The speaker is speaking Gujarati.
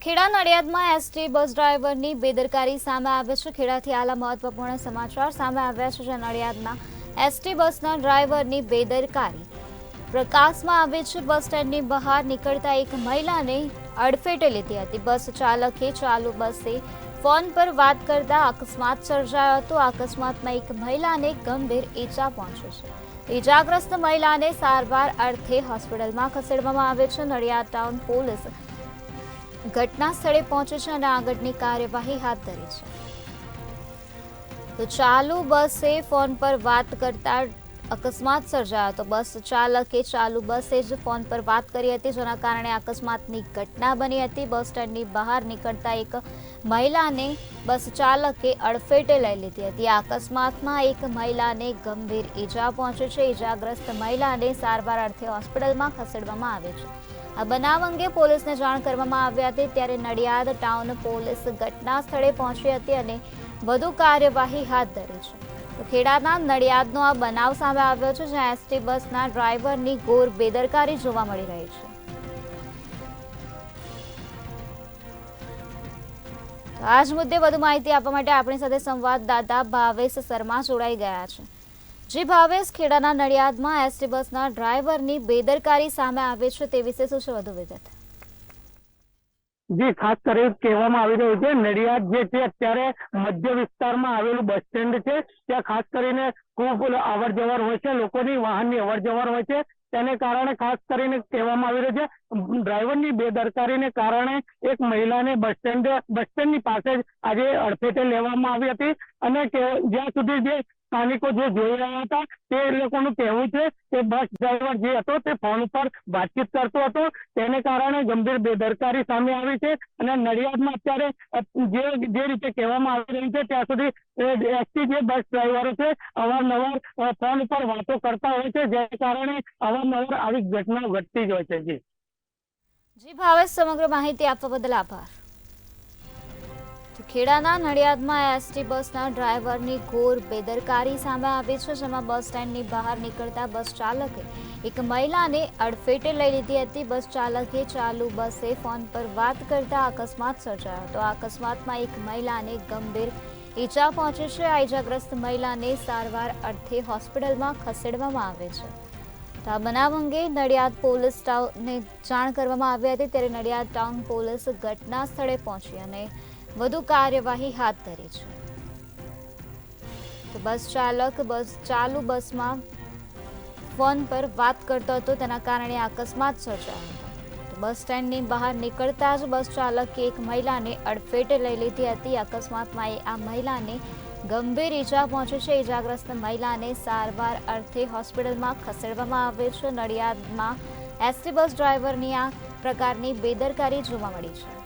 ખેડા નડિયાદમાં એસટી બસ ડ્રાઈવરની બેદરકારી સામે આવે છે। ખેડાથી હાલ મહત્વપૂર્ણ સમાચાર સામે આવ્યા છે, જ્યાં નડિયાદના એસટી બસના ડ્રાઈવરની બેદરકારી પ્રકાશમાં આવે છે। બસ સ્ટેન્ડની બહાર નીકળતા એક મહિલાને અડફેટે લીધી હતી। બસ ચાલકે ચાલુ બસે ફોન પર વાત કરતા અકસ્માત સર્જાયો હતો। અકસ્માતમાં એક મહિલાને ગંભીર ઈજા પહોંચી છે। ઈજાગ્રસ્ત મહિલાને સારવાર અર્થે હોસ્પિટલમાં ખસેડવામાં આવે છે। નડિયાદ ટાઉન પોલીસ ઘટના સ્થળે પહોંચી છે અને આગળની કાર્યવાહી હાથ ધરી છે। તો ચાલુ બસે ફોન પર વાત કરતા અકસ્માત સર્જાયો હતો। બસ ચાલકે ચાલુ બસે જ ફોન પર વાત કરી હતી, જેના કારણે અકસ્માતની ઘટના બની હતી। બસ સ્ટેન્ડની બહાર નીકળતા એક મહિલાને બસ ચાલકે અડફેટે લઈ લીધી હતી। આ અકસ્માતમાં એક મહિલાને ગંભીર ઈજા પહોંચી છે। ઈજાગ્રસ્ત મહિલાને સારવાર અર્થે હોસ્પિટલમાં ખસેડવામાં આવી છે। આ બનાવ અંગે પોલીસને જાણ કરવામાં આવી હતી, ત્યારે નડિયાદ ટાઉન પોલીસ ઘટના સ્થળે પહોંચી હતી અને વધુ કાર્યવાહી હાથ ધરી છે। તો ખેડાના નડિયાદનો આ બનાવ સામે આવ્યો છે, જ્યાં એસટી બસના ડ્રાઈવરની ઘોર બેદરકારી જોવા મળી રહી છે। તો આ જ મુદ્દે વધુ માહિતી આપવા માટે આપણી સાથે સંવાદદાતા ભાવેશ શર્મા જોડાઈ ગયા છે। જી ભાવેશ, ખેડાના નડિયાદમાં એસટી બસના ડ્રાઈવરની બેદરકારી સામે આવે છે, તે વિશે શું છે વધુ વિગત? જે ખાસ કરી કહેવામાં આવી રહ્યું છે, નડિયાદ જે છે અત્યારે મધ્ય વિસ્તારમાં આવેલું બસ સ્ટેન્ડ છે, ત્યાં ખાસ કરીને ખૂબ અવર જવર હોય છે, લોકોની વાહનની અવર જવર હોય છે। તેને કારણે ખાસ કરીને કહેવામાં આવી રહ્યું છે, ડ્રાઈવરની બેદરકારીને કારણે એક મહિલાને બસ સ્ટેન્ડની પાસે જ આજે અડફેટે લેવામાં આવી હતી અને જ્યાં સુધી જે સ્થાનિકો જે જોઈ રહ્યા હતા તે લોકોનું કહેવું છે કે બસ ડ્રાઈવર જે હતો તે ફોન ઉપર વાતચીત કરતો હતો, તેને કારણે ગંભીર બેદરકારી સામે આવી છે। અને નડિયાદમાં અત્યારે જે રીતે કહેવામાં આવી રહ્યું છે, ત્યાં સુધી એસટી જે બસ ડ્રાઈવરો છે અવારનવાર ફોન ઉપર વાતો કરતા હોય છે, જેને કારણે અવારનવાર આવી ઘટનાઓ ઘટતી જ હોય છે। જી ભાવેશ, સમગ્ર માહિતી આપવા બદલ આભાર। ખેડાના નડિયાદમાં એસટી બસના ડ્રાઈવરની ઘોર બેદરકારી સામે આવી છે, જેમાં બસ સ્ટેન્ડની બહાર નીકળતા બસ ચાલકે એક મહિલાને અડફેટે લઈ લીધી હતી। બસ ચાલકે ચાલુ બસે ફોન પર વાત કરતા અકસ્માત સર્જાયો હતો। આ અકસ્માતમાં એક મહિલાને ગંભીર ઈજા પહોંચી છે। આ ઈજાગ્રસ્ત મહિલાને સારવાર અર્થે હોસ્પિટલમાં ખસેડવામાં આવે છે। તો આ બનાવ અંગે નડિયાદ પોલીસને જાણ કરવામાં આવી હતી, ત્યારે નડિયાદ ટાઉન પોલીસ ઘટના સ્થળે પહોંચી અને વધુ કાર્યવાહી હાથ ધરી છે। તો બસ ચાલક ચાલુ બસમાં ફોન પર વાત કરતો હતો, તેના કારણે અકસ્માત સર્જાયો હતો। તો બસ સ્ટેન્ડની બહાર નીકળતા જ બસ ચાલકે એક મહિલાને અડફેટે લઈ લીધી હતી। અકસ્માતમાં આ મહિલાને ગંભીર ઈજા પહોંચી છે। ઈજાગ્રસ્ત મહિલાને સારવાર અર્થે હોસ્પિટલમાં ખસેડવામાં આવે છે। નડિયાદમાં એસટી બસ ડ્રાઈવરની આ પ્રકારની બેદરકારી જોવા મળી છે।